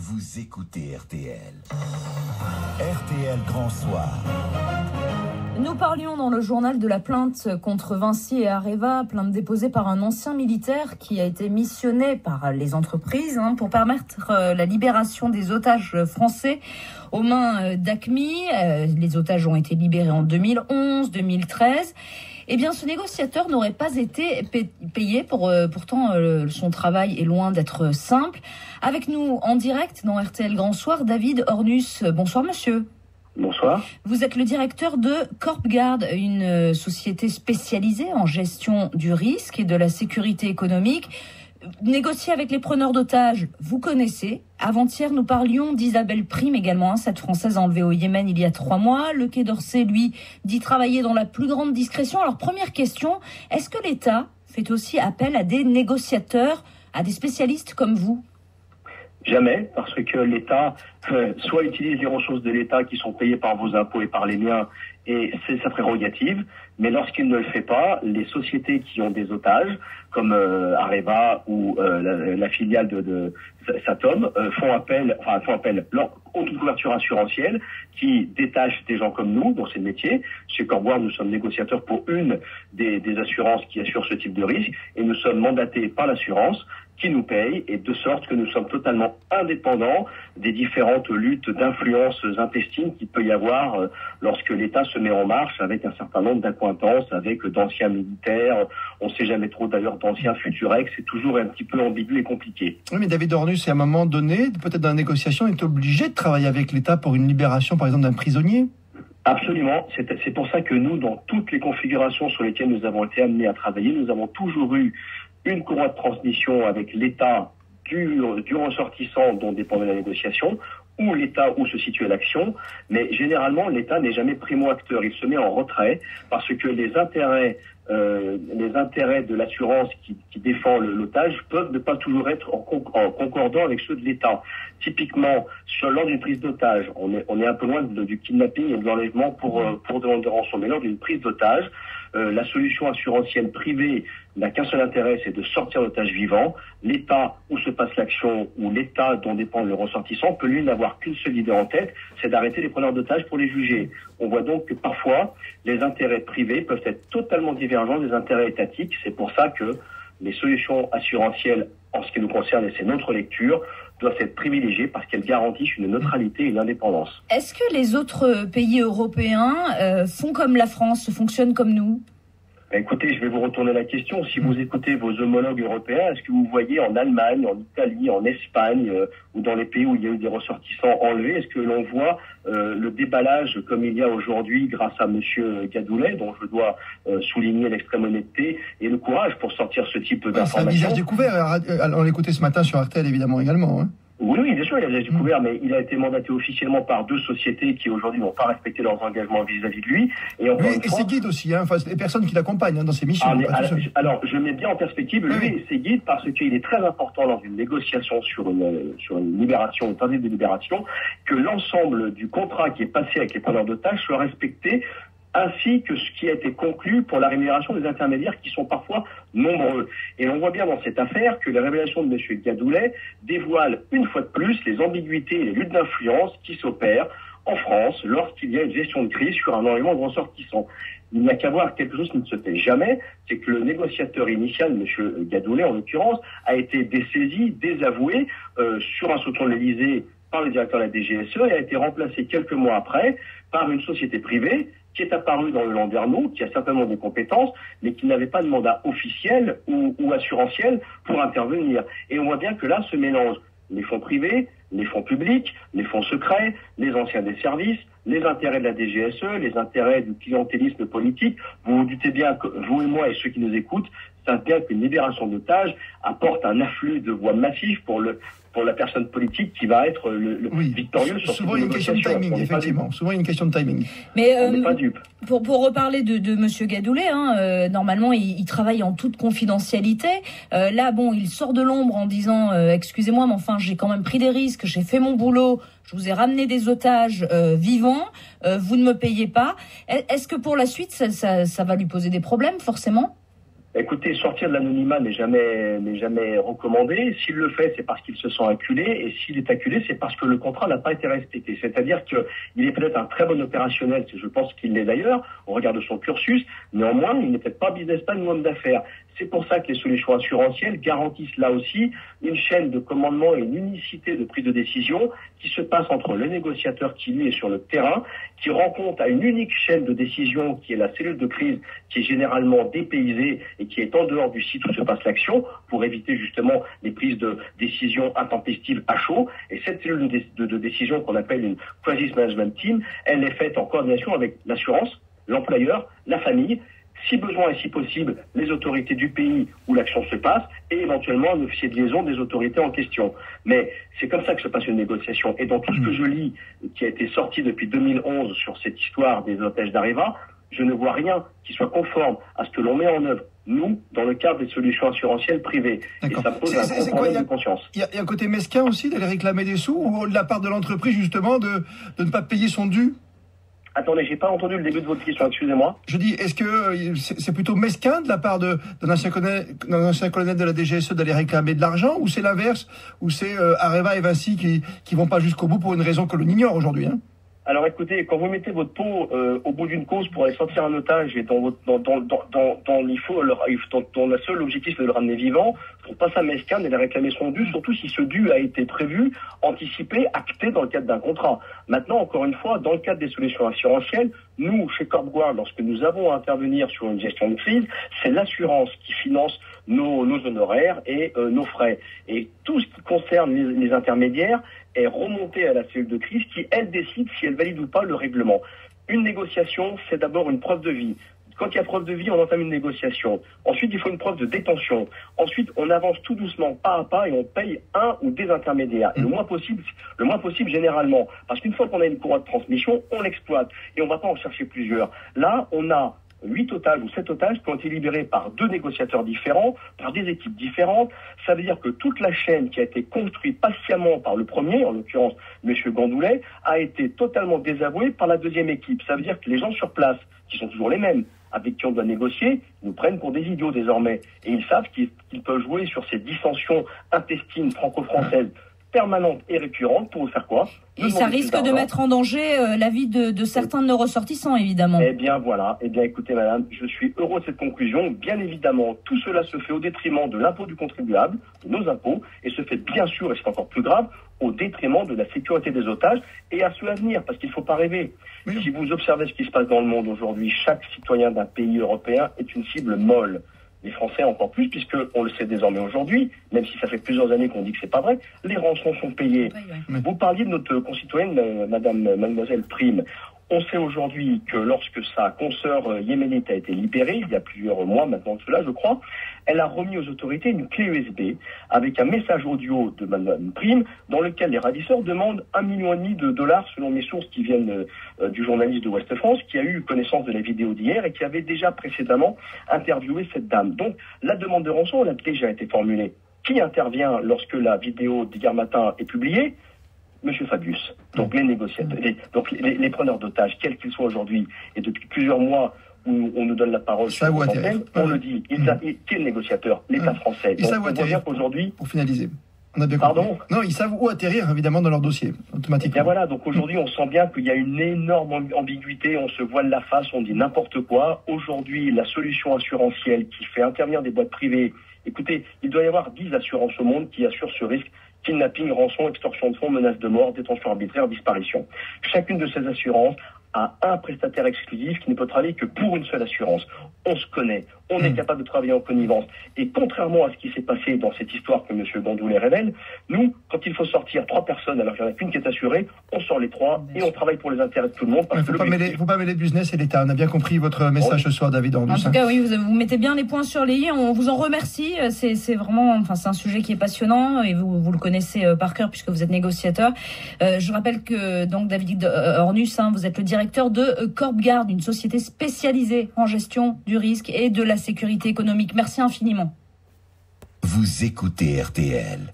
vous écoutez RTL. RTL Grand Soir. Nous parlions dans le journal de la plainte contre Vinci et Areva, plainte déposée par un ancien militaire qui a été missionné par les entreprises pour permettre la libération des otages français aux mains d'AQMI. Les otages ont été libérés en 2011, 2013. Eh bien, ce négociateur n'aurait pas été payé. Pourtant, son travail est loin d'être simple. Avec nous en direct dans RTL Grand Soir, David Ornus. Bonsoir, monsieur. Bonsoir. Vous êtes le directeur de Corpgard, une société spécialisée en gestion du risque et de la sécurité économique. Négocier avec les preneurs d'otages, vous connaissez. Avant-hier, nous parlions d'Isabelle Prime également, cette Française enlevée au Yémen il y a 3 mois. Le Quai d'Orsay, lui, dit travailler dans la plus grande discrétion. Alors, première question, est-ce que l'État fait aussi appel à des négociateurs, à des spécialistes comme vous ? Jamais, parce que l'État soit utilise les ressources de l'État qui sont payées par vos impôts et par les miens, et c'est sa prérogative, mais lorsqu'il ne le fait pas, les sociétés qui ont des otages, comme Areva ou la filiale de Satom, font appel, ont une couverture assurantielle qui détache des gens comme nous, dont c'est le métier. Chez Corpgard, nous sommes négociateurs pour une des assurances qui assurent ce type de risque, et nous sommes mandatés par l'assurance qui nous paye, et de sorte que nous sommes totalement indépendants des différentes luttes d'influences intestines qu'il peut y avoir lorsque l'État se met en marche avec un certain nombre d'accointances, avec d'anciens militaires, on ne sait jamais trop d'ailleurs d'anciens futurex, c'est toujours un petit peu ambigu et compliqué. Oui, mais David Ornus, à un moment donné, peut-être dans la négociation, est obligé de travailler avec l'État pour une libération, par exemple, d'un prisonnier ? Absolument, c'est pour ça que nous, dans toutes les configurations sur lesquelles nous avons été amenés à travailler, nous avons toujours eu une courroie de transmission avec l'État du ressortissant dont dépendait la négociation, ou l'État où se situait l'action, mais généralement l'État n'est jamais primo-acteur, il se met en retrait parce que les intérêts de l'assurance qui défend l'otage peuvent ne pas toujours être en concordant avec ceux de l'État. Typiquement, lors d'une prise d'otage, on est un peu loin du kidnapping et de l'enlèvement pour demande de rançon, mais lors d'une prise d'otage, la solution assurantielle privée n'a qu'un seul intérêt, c'est de sortir l'otage vivant. L'État où se passe l'action, ou l'État dont dépend le ressortissant, peut lui n'avoir qu'une seule idée en tête, c'est d'arrêter les preneurs d'otages pour les juger. On voit donc que parfois, les intérêts privés peuvent être totalement divergents des intérêts étatiques. C'est pour ça que les solutions assurantielles, en ce qui nous concerne, et c'est notre lecture, doivent être privilégiées parce qu'elles garantissent une neutralité et une indépendance. Est-ce que les autres pays européens font comme la France, fonctionnent comme nous ? Écoutez, je vais vous retourner la question. Si vous écoutez vos homologues européens, est-ce que vous voyez en Allemagne, en Italie, en Espagne ou dans les pays où il y a eu des ressortissants enlevés, est-ce que l'on voit le déballage comme il y a aujourd'hui grâce à monsieur Gadoulet, dont je dois souligner l'extrême honnêteté et le courage pour sortir ce type d'informations. C'est un visage découvert, on l'écoutait ce matin sur RTL évidemment également. Hein. Oui, bien sûr, il a déjà découvert, mais il a été mandaté officiellement par 2 sociétés qui aujourd'hui n'ont pas respecté leurs engagements vis-à-vis de lui. Et ses guides aussi, les personnes qui l'accompagnent dans ses missions. Alors, je mets bien en perspective lui et ses guides parce qu'il est très important dans une négociation sur une libération, une tentative de libération, que l'ensemble du contrat qui est passé avec les preneurs d'otages soit respecté, ainsi que ce qui a été conclu pour la rémunération des intermédiaires qui sont parfois nombreux. Et on voit bien dans cette affaire que les révélations de M. Gadoulet dévoilent une fois de plus les ambiguïtés et les luttes d'influence qui s'opèrent en France lorsqu'il y a une gestion de crise sur un enlèvement de ressortissants. Il n'y a qu'à voir quelque chose qui ne se fait jamais, c'est que le négociateur initial, M. Gadoulet en l'occurrence, a été dessaisi, désavoué sur un sauton de l'Élysée par le directeur de la DGSE et a été remplacé quelques mois après par une société privée qui est apparue dans le Landerneau, qui a certainement des compétences, mais qui n'avait pas de mandat officiel ou assurantiel pour intervenir. Et on voit bien que là se mélangent les fonds privés, les fonds publics, les fonds secrets, les anciens des services, les intérêts de la DGSE, les intérêts du clientélisme politique. Vous vous doutez bien que vous et moi et ceux qui nous écoutent savent bien qu'une libération d'otages apporte un afflux de voix massif pour la personne politique qui va être victorieux sur souvent une question de timing, effectivement. Souvent une question de timing. Mais on n'est pas dupe. Pour reparler de Monsieur Gadoulet, normalement il travaille en toute confidentialité. Là, il sort de l'ombre en disant excusez-moi, mais enfin j'ai quand même pris des risques, j'ai fait mon boulot, je vous ai ramené des otages vivants, vous ne me payez pas. Est-ce que pour la suite ça va lui poser des problèmes forcément ? Écoutez, sortir de l'anonymat n'est jamais recommandé. S'il le fait, c'est parce qu'il se sent acculé, et s'il est acculé, c'est parce que le contrat n'a pas été respecté. C'est-à-dire qu'il est peut-être un très bon opérationnel, je pense qu'il l'est d'ailleurs, au regard de son cursus. Néanmoins, il n'est peut-être pas businessman ou homme d'affaires. C'est pour ça que les solutions assurantielles garantissent là aussi une chaîne de commandement et une unicité de prise de décision qui se passe entre le négociateur qui lui est sur le terrain, qui rend compte à une unique chaîne de décision qui est la cellule de crise, qui est généralement dépaysée et qui est en dehors du site où se passe l'action, pour éviter justement les prises de décision intempestives à chaud. Et cette cellule de décision qu'on appelle une crisis management team, elle est faite en coordination avec l'assurance, l'employeur, la famille, si besoin et si possible, les autorités du pays où l'action se passe, et éventuellement un officier de liaison des autorités en question. Mais c'est comme ça que se passe une négociation. Et dans tout ce que je lis, qui a été sorti depuis 2011 sur cette histoire des otages d'Areva, je ne vois rien qui soit conforme à ce que l'on met en œuvre, nous, dans le cadre des solutions assurantielles privées. D'accord. Et ça pose un problème de conscience. Il y a un côté mesquin aussi d'aller réclamer des sous, ou de la part de l'entreprise, justement, de ne pas payer son dû? Attendez, j'ai pas entendu le début de votre question, excusez-moi. Je dis, est-ce que c'est plutôt mesquin de la part d'un ancien colonel de la DGSE d'aller réclamer de l'argent, ou c'est l'inverse, ou c'est Areva et Vinci qui vont pas jusqu'au bout pour une raison que l'on ignore aujourd'hui, hein? Alors écoutez, quand vous mettez votre peau au bout d'une cause pour aller sortir un otage et dont le seul objectif c'est de le ramener vivant, je trouve pas ça mesquin d'aller réclamer son dû, surtout si ce dû a été prévu, anticipé, acté dans le cadre d'un contrat. Maintenant, encore une fois, dans le cadre des solutions assurantielles, nous, chez Corpguard, lorsque nous avons à intervenir sur une gestion de crise, c'est l'assurance qui finance nos honoraires et nos frais. Et tout ce qui concerne les intermédiaires est remontée à la cellule de crise qui, elle, décide si elle valide ou pas le règlement. Une négociation, c'est d'abord une preuve de vie. Quand il y a preuve de vie, on entame une négociation. Ensuite, il faut une preuve de détention. Ensuite, on avance tout doucement, pas à pas, et on paye un ou des intermédiaires. Et le moins possible généralement. Parce qu'une fois qu'on a une courroie de transmission, on l'exploite. Et on ne va pas en chercher plusieurs. Là, on a 8 otages ou 7 otages qui ont été libérés par 2 négociateurs différents, par des équipes différentes. Ça veut dire que toute la chaîne qui a été construite patiemment par le premier, en l'occurrence M. Gandoulet, a été totalement désavouée par la deuxième équipe. Ça veut dire que les gens sur place, qui sont toujours les mêmes, avec qui on doit négocier, nous prennent pour des idiots désormais. Et ils savent qu'ils peuvent jouer sur ces dissensions intestines franco-françaises permanentes et récurrentes pour faire quoi? Et ça risque de mettre en danger la vie de certains de nos ressortissants, évidemment. Eh bien voilà, écoutez madame, je suis heureux de cette conclusion. Bien évidemment, tout cela se fait au détriment de l'impôt du contribuable, de nos impôts, et se fait bien sûr, et c'est encore plus grave, au détriment de la sécurité des otages et à ceux à venir, parce qu'il ne faut pas rêver. Oui. Si vous observez ce qui se passe dans le monde aujourd'hui, chaque citoyen d'un pays européen est une cible molle. Les Français encore plus, puisque on le sait désormais aujourd'hui, même si ça fait plusieurs années qu'on dit que c'est pas vrai, les rançons sont payées. Oui. Vous parliez de notre concitoyenne, mademoiselle Prime. On sait aujourd'hui que lorsque sa consoeur yéménite a été libérée, il y a plusieurs mois maintenant de cela, je crois, elle a remis aux autorités une clé USB avec un message audio de Mme Prime dans lequel les ravisseurs demandent $1,5 million selon mes sources qui viennent du journaliste de Ouest France qui a eu connaissance de la vidéo d'hier et qui avait déjà précédemment interviewé cette dame. Donc la demande de rançon, elle a déjà été formulée. Qui intervient lorsque la vidéo d'hier matin est publiée? Monsieur Fabius, donc les négociateurs, les preneurs d'otages, quels qu'ils soient aujourd'hui, et depuis plusieurs mois où on nous donne la parole sur l'antenne, on le dit, qui est le négociateur? L'État français. Ils savent où atterrir aujourd'hui. Pour finaliser. On a bien compris. Pardon? Non, ils savent où atterrir, évidemment, dans leur dossier, automatiquement. Et bien voilà, donc aujourd'hui, on sent bien qu'il y a une énorme ambiguïté, on se voile la face, on dit n'importe quoi. Aujourd'hui, la solution assurantielle qui fait intervenir des boîtes privées, écoutez, il doit y avoir 10 assurances au monde qui assurent ce risque. Kidnapping, rançon, extorsion de fonds, menace de mort, détention arbitraire, disparition. Chacune de ces assurances a un prestataire exclusif qui ne peut travailler que pour une seule assurance. On se connaît, on est capable de travailler en connivence. Et contrairement à ce qui s'est passé dans cette histoire que M. Gandoulet révèle, nous, quand il faut sortir 3 personnes alors qu'il n'y en a qu'une qui est assurée, on sort les 3 et on travaille pour les intérêts de tout le monde. Il ne faut pas mêler business et l'État. On a bien compris votre message ce soir, David Ornus. En tout cas, oui, vous mettez bien les points sur les i. On vous en remercie. C'est vraiment, c'est un sujet qui est passionnant et vous le connaissez par cœur puisque vous êtes négociateur. Je rappelle que donc David Ornus, vous êtes le directeur de Corpguard, une société spécialisée en gestion du risque et de la sécurité économique. Merci infiniment. Vous écoutez RTL.